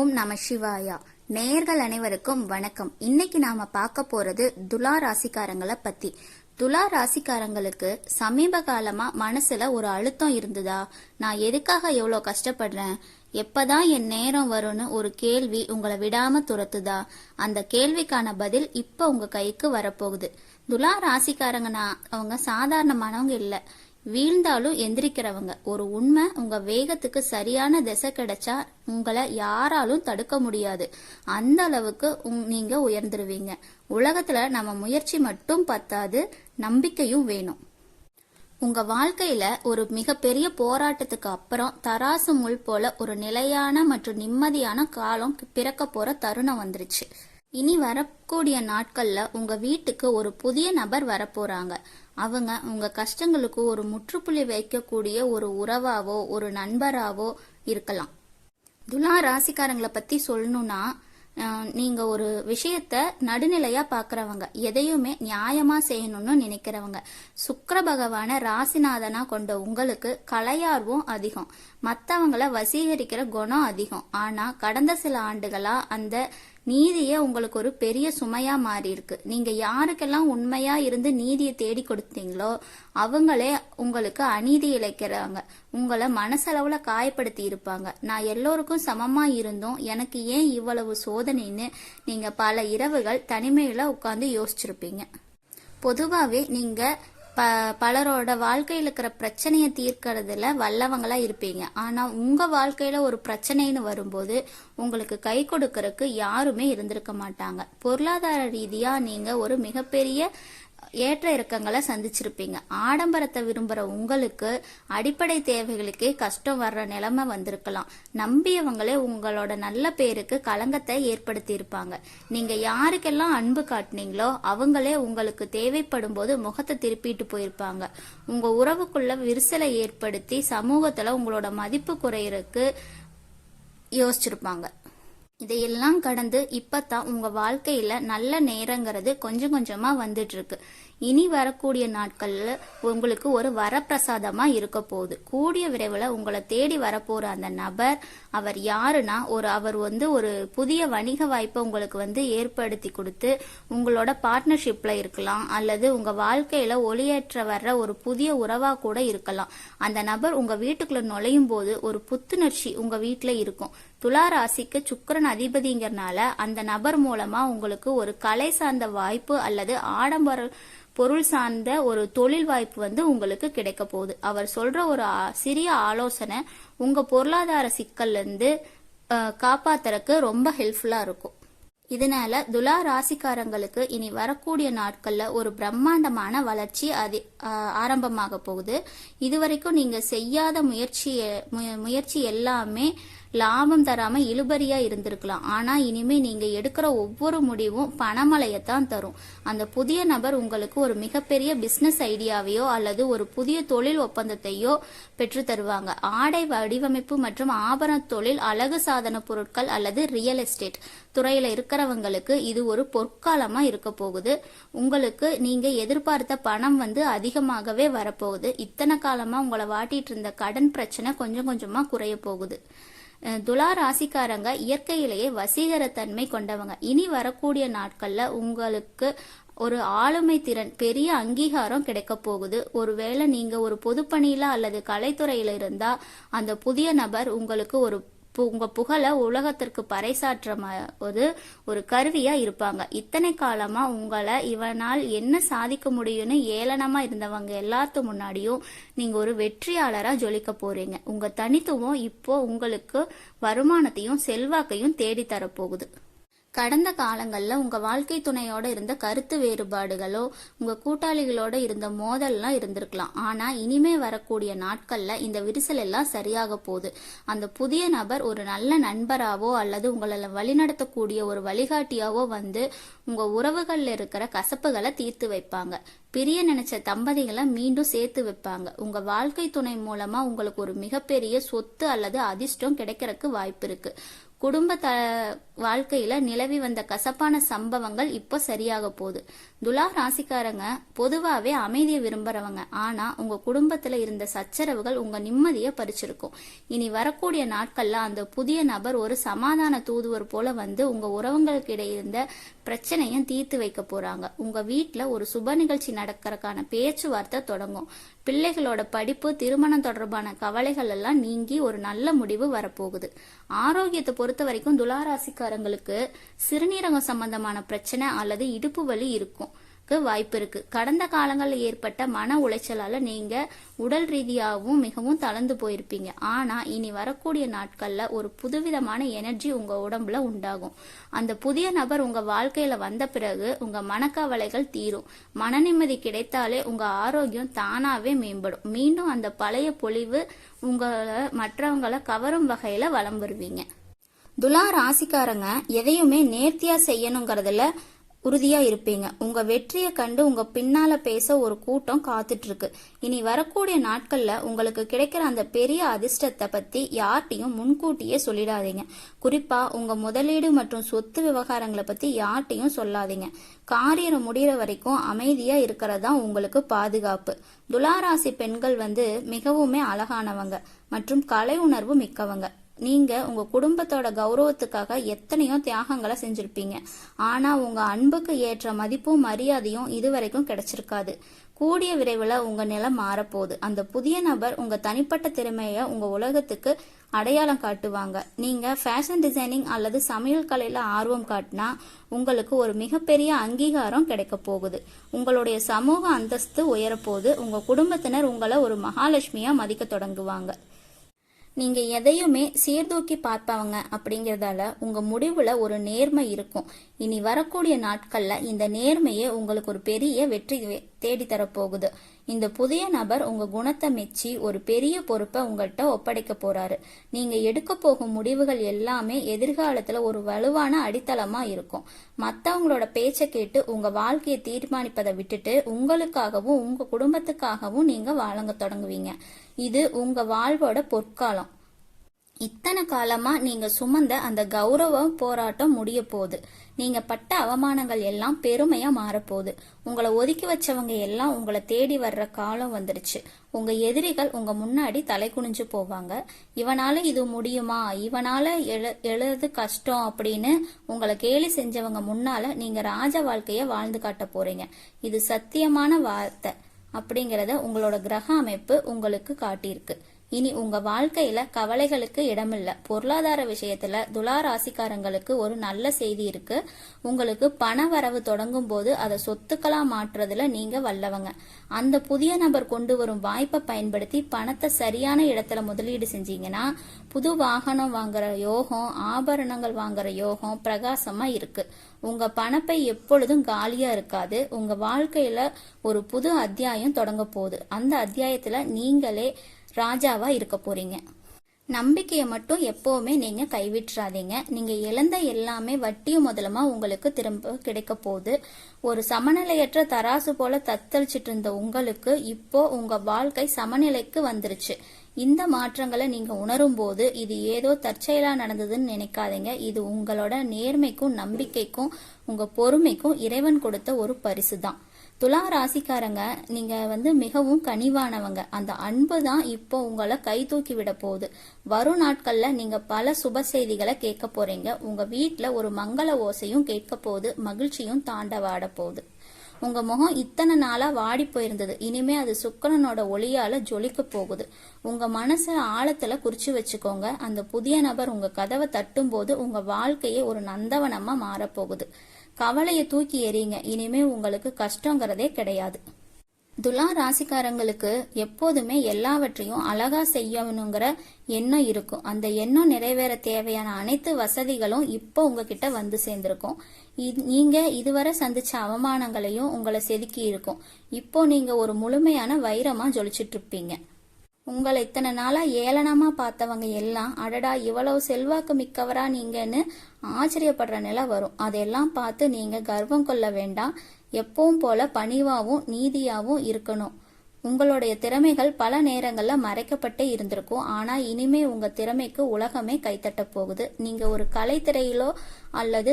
ஓம் நம சிவாயா. நேயர்கள் அனைவருக்கும் வணக்கம். இன்னைக்கு நாம பார்க்க போறது துலா ராசிக்காரங்களை பத்தி. துலா ராசிக்காரங்களுக்கு சமீப காலமா மனசுல ஒரு அழுத்தம் இருந்ததா? நான் எதுக்காக எவ்வளவு கஷ்டப்படுறேன், எப்பதான் என் நேரம் வரும்னு ஒரு கேள்வி உங்களை விடாம துரத்துதா? அந்த கேள்விக்கான பதில் இப்ப உங்க கைக்கு வரப்போகுது. துலா ராசிக்காரங்கன்னா அவங்க சாதாரணமானவங்க இல்ல, வீழ்ந்தாலும் எந்திரிக்கிறவங்க. ஒரு உண்மை, உங்க வேகத்துக்கு சரியான திசை கிடைச்சா உங்களை யாராலும் தடுக்க முடியாது. அந்த அளவுக்கு நீங்க உயர்ந்துருவீங்க. உலகத்துல நம்ம முயற்சி மட்டும் பத்தாது, நம்பிக்கையும் வேணும். உங்க வாழ்க்கையில ஒரு மிகப்பெரிய போராட்டத்துக்கு அப்புறம் தராசு முள் போல ஒரு நிலையான மற்றும் நிம்மதியான காலம் பிறக்க போற தருணம் வந்துருச்சு. இனி வரக்கூடிய நாட்கள்ல உங்க வீட்டுக்கு ஒரு புதிய நபர் வரப்போறாங்க. அவங்க உங்க கஷ்டங்களுக்கு ஒரு முற்றுப்புள்ளி வைக்கக்கூடிய ஒரு உறவாவோ ஒரு நண்பராவோ இருக்கலாம். துலா ராசிக்காரங்களை பத்தி சொல்லணும்னா, நீங்க ஒரு விஷயத்த நடுநிலையா பாக்குறவங்க, எதையுமே நியாயமா செய்யணும்னு நினைக்கிறவங்க. சுக்கிர பகவான ராசிநாதனா கொண்ட உங்களுக்கு கலையார்வம் அதிகம், மத்தவங்கள வசீகரிக்கிற குணம் அதிகம். ஆனா கடந்த சில ஆண்டுகளா அந்த நீதியே உங்களுக்கு ஒரு பெரிய சுமையா மாறி இருக்கு. நீங்க யாருக்கெல்லாம் உண்மையா இருந்து நீதியை தேடி கொடுத்தீங்களோ அவங்களே உங்களுக்கு அநீதி இழைக்கிறாங்க, உங்களை மனசளவுல காயப்படுத்தி இருப்பாங்க. நான் எல்லோருக்கும் சமமா இருந்தும் எனக்கு ஏன் இவ்வளவு சோதனைன்னு நீங்க பல இரவுகள் தனிமையில உட்கார்ந்து யோசிச்சிருப்பீங்க. பொதுவாவே நீங்க பலரோட வாழ்க்கையில இருக்கிற பிரச்சனையை தீர்க்கறதுல வல்லவங்களா இருப்பீங்க. ஆனா உங்க வாழ்க்கையில ஒரு பிரச்சனைன்னு வரும்போது உங்களுக்கு கை கொடுக்கறதுக்கு யாருமே இருந்திருக்க மாட்டாங்க. பொருளாதார ரீதியா நீங்க ஒரு மிகப்பெரிய ஏற்ற இறக்கங்களை சந்திச்சிருப்பீங்க. ஆடம்பரத்தை விரும்புற உங்களுக்கு அடிப்படை தேவைகளுக்கே கஷ்டம் வர்ற நிலைமை வந்திருக்கலாம். நம்பியவங்களே உங்களோட நல்ல பேருக்கு களங்கத்தை ஏற்படுத்தி இருப்பாங்க. நீங்க யாருக்கெல்லாம் அன்பு காட்டினீங்களோ அவங்களே உங்களுக்கு தேவைப்படும் போது முகத்தை திருப்பிட்டு போயிருப்பாங்க. உங்க உறவுக்குள்ள விரிசலை ஏற்படுத்தி சமூகத்துல உங்களோட மதிப்பு குறையறதுக்கு யோசிச்சிருப்பாங்க. இதையெல்லாம் கடந்து இப்பதான் உங்க வாழ்க்கையில நல்ல நேரங்கிறது கொஞ்சம் கொஞ்சமா வந்துட்டு இருக்கு. இனி வரக்கூடிய நாட்கள்ல உங்களுக்கு ஒரு வரப்பிரசாதமா இருக்க போகுது. கூடிய விரைவில் உங்களை தேடி வரப்போற அந்த நபர், அவர் யாருன்னா அவர் ஒரு புதிய வணிக வாய்ப்பை உங்களுக்கு ஏற்படுத்தி கொடுத்து உங்களோட பார்ட்னர்ஷிப்ல இருக்கலாம், அல்லது உங்க வாழ்க்கையில ஒளியேற்ற வர்ற ஒரு புதிய உறவா கூட இருக்கலாம். அந்த நபர் உங்க வீட்டுக்குள்ள நுழையும் போது ஒரு புத்துணர்ச்சி உங்க வீட்டுல இருக்கும். துலா ராசிக்கு சுக்கிரன் அதிபதிங்கிறனால அந்த நபர் மூலமா உங்களுக்கு ஒரு கலை சார்ந்த வாய்ப்பு அல்லது ஆடம்பர பொருள் சார்ந்த ஒரு தொழில் வாய்ப்பு உங்களுக்கு கிடைக்க போகுது. அவர் சொல்ற ஒரு சிறிய ஆலோசனை உங்க பொருளாதார சிக்கல்ல இருந்து காப்பாத்துறதுக்கு ரொம்ப ஹெல்ப்ஃபுல்லா இருக்கும். இதனால துலா ராசிக்காரங்களுக்கு இனி வரக்கூடிய நாட்கள்ல ஒரு பிரம்மாண்டமான வளர்ச்சி ஆரம்பமாக போகுது. இதுவரைக்கும் நீங்க செய்யாத முயற்சி எல்லாமே லாபம் தராம இழுபறியா இருந்திருக்கலாம். ஆனா இனிமே நீங்க எடுக்கிற ஒவ்வொரு முடிவும் பணமழையத்தான் தரும். அந்த புதிய நபர் உங்களுக்கு ஒரு மிகப்பெரிய பிசினஸ் ஐடியாவையோ அல்லது ஒரு புதிய தொழில் ஒப்பந்தத்தையோ பெற்று தருவாங்க. ஆடை வடிவமைப்பு மற்றும் ஆபரண தொழில், அழகு சாதன பொருட்கள் அல்லது ரியல் எஸ்டேட் துறையில இருக்கிறவங்களுக்கு இது ஒரு பொற்காலமா இருக்க போகுது. உங்களுக்கு நீங்க எதிர்பார்த்த பணம் அதிகமாகவே வரப்போகுது. இத்தனை காலமா உங்களை வாட்டிட்டு இருந்த கடன் பிரச்சனை கொஞ்சம் கொஞ்சமா குறைய போகுது. துலா ராசிக்காரங்க இயற்கையிலேயே வசீகரத்தன்மை கொண்டவங்க. இனி வரக்கூடிய நாட்கள்ல உங்களுக்கு ஒரு ஆளுமை திறன், பெரிய அங்கீகாரம் கிடைக்க போகுது. ஒருவேளை நீங்க ஒரு பொதுப்பணியில அல்லது கலைத்துறையில இருந்தா அந்த புதிய நபர் உங்களுக்கு உங்க புகழ உலகத்திற்கு பறைசாற்ற ஒரு கருவியா இருப்பாங்க. இத்தனை காலமா உங்களை இவனால் என்ன சாதிக்க முடியும்னு ஏளனமா இருந்தவங்க எல்லாத்து முன்னாடியும் நீங்க ஒரு வெற்றியாளரா ஜொலிக்க போறீங்க. உங்க தனித்துவம் இப்போ உங்களுக்கு வருமானத்தையும் செல்வாக்கையும் தேடி தரப்போகுது. கடந்த காலங்கள்ல உங்க வாழ்க்கை துணையோட இருந்த கருத்து வேறுபாடுகளோ உங்க கூட்டாளிகளோட இருந்த மோதல்லாம் இருந்திருக்கலாம். ஆனா இனிமே வரக்கூடிய நாட்கள்ல இந்த விரிசல் எல்லாம் சரியாக போகுது. அந்த புதிய நபர் ஒரு நல்ல நண்பராவோ அல்லது உங்களை வழிநடத்தக்கூடிய ஒரு வழிகாட்டியாவோ உங்க உறவுகள்ல இருக்கிற கசப்புகளை தீர்த்து வைப்பாங்க. பிரிய நினைச்ச தம்பதிகளை மீண்டும் சேர்த்து வைப்பாங்க. உங்க வாழ்க்கை துணை மூலமா உங்களுக்கு ஒரு மிகப்பெரிய சொத்து அல்லது அதிர்ஷ்டம் கிடைக்கிறதுக்கு வாய்ப்பு இருக்கு. குடும்ப வாழ்க்கையில நிலவி வந்த கசப்பான சம்பவங்கள் இப்போ சரியாக போகுது. துலா ராசிக்காரங்க பொதுவாவே அமைதியை விரும்புறவங்க. ஆனா உங்க குடும்பத்துல இருந்த சச்சரவுகள் உங்க நிம்மதியை பறிச்சிருக்கும். இனி வரக்கூடிய நாட்கள்ல அந்த புதிய நபர் ஒரு சமாதான தூதுவர் போல வந்து உங்க உறவுகளுக்கு இடையே இருந்த பிரச்சனையும் தீர்த்து வைக்க போறாங்க. உங்க வீட்டுல ஒரு சுப நிகழ்ச்சி நடக்கிறதுக்கான பேச்சுவார்த்தை தொடங்கும். பிள்ளைகளோட படிப்பு, திருமணம் தொடர்பான கவலைகள் எல்லாம் நீங்கி ஒரு நல்ல முடிவு வரப்போகுது. ஆரோக்கியத்தை பொறுத்த வரைக்கும் துளாராசிக்காரங்களுக்கு சிறுநீரகம் சம்பந்தமான பிரச்சனை அல்லது இடுப்பு வலி இருக்கும் வாய்ப்பு இருக்கு. கடந்த காலங்களில் ஏற்பட்ட மன உளைச்சலால நீங்க உடல் ரீதியாகவும் மிகவும் தளர்ந்து போயிருப்பீங்க. ஆனா இனி வரக்கூடிய நாட்கள்ல ஒரு புதுவிதமான எனர்ஜி உங்க உடம்புல உண்டாகும். அந்த புதிய நபர் உங்க வாழ்க்கையில வந்த பிறகு உங்க மனக்கவலைகள் தீரும். மன நிம்மதி கிடைத்தாலே உங்க ஆரோக்கியம் தானாவே மேம்படும். மீண்டும் அந்த பழைய பொலிவு உங்களை மற்றவங்களை கவரும் வகையில வலம் வருவீங்க. துலா ராசிக்காரங்க எதையுமே நேர்த்தியா செய்யணுங்கிறதுல உறுதியா இருப்பீங்க. உங்க வெற்றியை கண்டு உங்க பின்னால பேச ஒரு கூட்டம் காத்துட்டு இருக்கு. இனி வரக்கூடிய நாட்கள்ல உங்களுக்கு கிடைக்கிற அந்த பெரிய அதிர்ஷ்டத்தை பத்தி யார்ட்டையும் முன்கூட்டியே சொல்லிடாதீங்க. குறிப்பா உங்க முதலீடு மற்றும் சொத்து விவகாரங்களை பத்தி யார்ட்டையும் சொல்லாதீங்க. காரியம் முடிகிற வரைக்கும் அமைதியா இருக்கிறதா உங்களுக்கு பாதுகாப்பு. துளாராசி பெண்கள் மிகவுமே அழகானவங்க மற்றும் கலை உணர்வு மிக்கவங்க. நீங்க உங்க குடும்பத்தோட கௌரவத்துக்காக எத்தனையோ தியாகங்களை செஞ்சிருப்பீங்க. ஆனா உங்க அன்புக்கு ஏற்ற மதிப்பும் மரியாதையும் இதுவரைக்கும் கிடைச்சிருக்காது. கூடிய விரைவில் உங்க நிலை மாறப்போகுது. அந்த புதிய நபர் உங்க தனிப்பட்ட திறமைய உங்க உலகத்துக்கு அடையாளம் காட்டுவாங்க. நீங்க ஃபேஷன் டிசைனிங் அல்லது சமையல் கலையில ஆர்வம் காட்டினா உங்களுக்கு ஒரு மிகப்பெரிய அங்கீகாரம் கிடைக்க போகுது. உங்களுடைய சமூக அந்தஸ்து உயரப்போகுது. உங்க குடும்பத்தினர் உங்களை ஒரு மகாலட்சுமியா மதிக்க தொடங்குவாங்க. நீங்க எதையுமே சீர்தூக்கி பார்ப்பவங்க அப்படிங்கறதால உங்க முடிவுல ஒரு நேர்மை இருக்கும். இனி வரக்கூடிய நாட்கள்ல இந்த நேர்மையே உங்களுக்கு ஒரு பெரிய வெற்றி தேடி தரப்போகுது. இந்த புதிய நபர் உங்க குணத்தை மெச்சி ஒரு பெரிய பொறுப்பை உங்கள்கிட்ட ஒப்படைக்க போறாரு. நீங்க எடுக்க போகும் முடிவுகள் எல்லாமே எதிர்காலத்துல ஒரு வலுவான அடித்தளமா இருக்கும். மத்தவங்களோட பேச்சை கேட்டு உங்க வாழ்க்கையை தீர்மானிப்பதை விட்டுட்டு உங்களுக்காகவும் உங்க குடும்பத்துக்காகவும் நீங்க வாழங்க தொடங்குவீங்க. இது உங்க வாழ்வோட பொற்காலம். இத்தனை காலமா நீங்க சுமந்த அந்த கௌரவ போராட்டம் முடிய போகுது. நீங்க பட்ட அவமானங்கள் எல்லாம் பெருமையா மாறப்போகுது. உங்களை ஒதுக்கி வச்சவங்க எல்லாம் உங்களை தேடி வர்ற காலம் வந்துருச்சு. உங்க எதிரிகள் உங்க முன்னாடி தலை குனிஞ்சு போவாங்க. இவனால இது முடியுமா, இவனால எழுது கஷ்டம் அப்படின்னு உங்களை கேலி செஞ்சவங்க முன்னால நீங்க ராஜ வாழ்க்கைய வாழ்ந்து காட்ட போறீங்க. இது சத்தியமான வார்த்தை அப்படிங்கறத உங்களோட கிரக அமைப்பு உங்களுக்கு காட்டியிருக்கு. இனி உங்க வாழ்க்கையில கவலைகளுக்கு இடமில்ல. பொருளாதார விஷயத்துல துலா ராசிக்காரங்களுக்கு ஒரு நல்ல செய்தி இருக்கு. உங்களுக்கு பண வரவு தொடங்கும் போது அதை சொத்துக்களா மாற்றுறதுல நீங்க வல்லவங்க. அந்த புதிய நபர் கொண்டு வரும் வாய்ப்பை பயன்படுத்தி பணத்தை சரியான இடத்துல முதலீடு செஞ்சீங்கன்னா புது வாகனம் வாங்குற யோகம், ஆபரணங்கள் வாங்குற யோகம் பிரகாசமா இருக்கு. உங்க பணப்பை எப்பொழுதும் காலியா இருக்காது. உங்க வாழ்க்கையில ஒரு புது அத்தியாயம் தொடங்க போகுது. அந்த அத்தியாயத்துல நீங்களே ராஜாவா இருக்க போறீங்க. நம்பிக்கையை மட்டும் எப்பவுமே நீங்க கைவிட்டுறாதீங்க. நீங்க இழந்த எல்லாமே வட்டியும் முதலமா உங்களுக்கு திரும்ப கிடைக்க போகுது. ஒரு சமநிலையற்ற தராசு போல தத்தளிச்சிட்டு இருந்த உங்களுக்கு இப்போ உங்க வாழ்க்கை சமநிலைக்கு வந்துருச்சு. இந்த மாற்றங்களை நீங்க உணரும் போது இது ஏதோ தற்செயலா நடந்ததுன்னு நினைக்காதீங்க. இது உங்களோட நேர்மைக்கும் நம்பிக்கைக்கும் உங்க பொறுமைக்கும் இறைவன் கொடுத்த ஒரு பரிசு தான். துலா ராசிக்காரங்க நீங்க மிகவும் கனிவானவங்க. அந்த அன்பு தான் இப்போ உங்களை கை தூக்கி விட போகுது. வரும் நாட்கள்ல நீங்க பல சுப செய்திகளை கேட்க போறீங்க. உங்க வீட்டுல ஒரு மங்கள ஓசையும் கேட்க போகுது. மகிழ்ச்சியும் தாண்டவாட போகுது. உங்க முகம் இத்தனை நாளா வாடி போயிருந்தது. இனிமே அது சுக்கிரனோட ஒளியால ஜொலிக்க போகுது. உங்க மனச ஆழத்துல குறிச்சு வச்சுக்கோங்க. அந்த புதிய நபர் உங்க கதவை தட்டும் போது உங்க வாழ்க்கையே ஒரு நந்தவனமா மாறப்போகுது. கவலையை தூக்கி எறிங்க. இனிமே உங்களுக்கு கஷ்டங்கிறதே கிடையாது. துலா ராசிக்காரங்களுக்கு எப்போதுமே எல்லாவற்றையும் அழகா செய்யணுங்கிற எண்ணம் இருக்கும். அந்த எண்ணம் நிறைவேற தேவையான அனைத்து வசதிகளும் இப்போ உங்ககிட்ட வந்து சேர்ந்திருக்கும். நீங்க இதுவரை சந்திச்ச அவமானங்களையும் உங்களை செதுக்கி இருக்கும். இப்போ நீங்க ஒரு முழுமையான வைரமா ஜொலிச்சிட்டு இருப்பீங்க. உங்களை இத்தனை நாளா ஏளனமா பார்த்தவங்க எல்லாம் அடடா இவ்வளவு செல்வாக்கு மிக்கவரா நீங்கன்னு ஆச்சரியப்படுற நிலை வரும். அதெல்லாம் பார்த்து நீங்க கர்வம் கொள்ள வேண்டாம். எப்பவும் போல பணிவாவும் நீதியாவும் இருக்கணும். உங்களுடைய திறமைகள் பல நேரங்கள்ல மறைக்கப்பட்டே இருந்திருக்கும். ஆனா இனிமே உங்க திறமைக்கு உலகமே கைத்தட்ட போகுது. நீங்க ஒரு கலைத்துறையிலோ அல்லது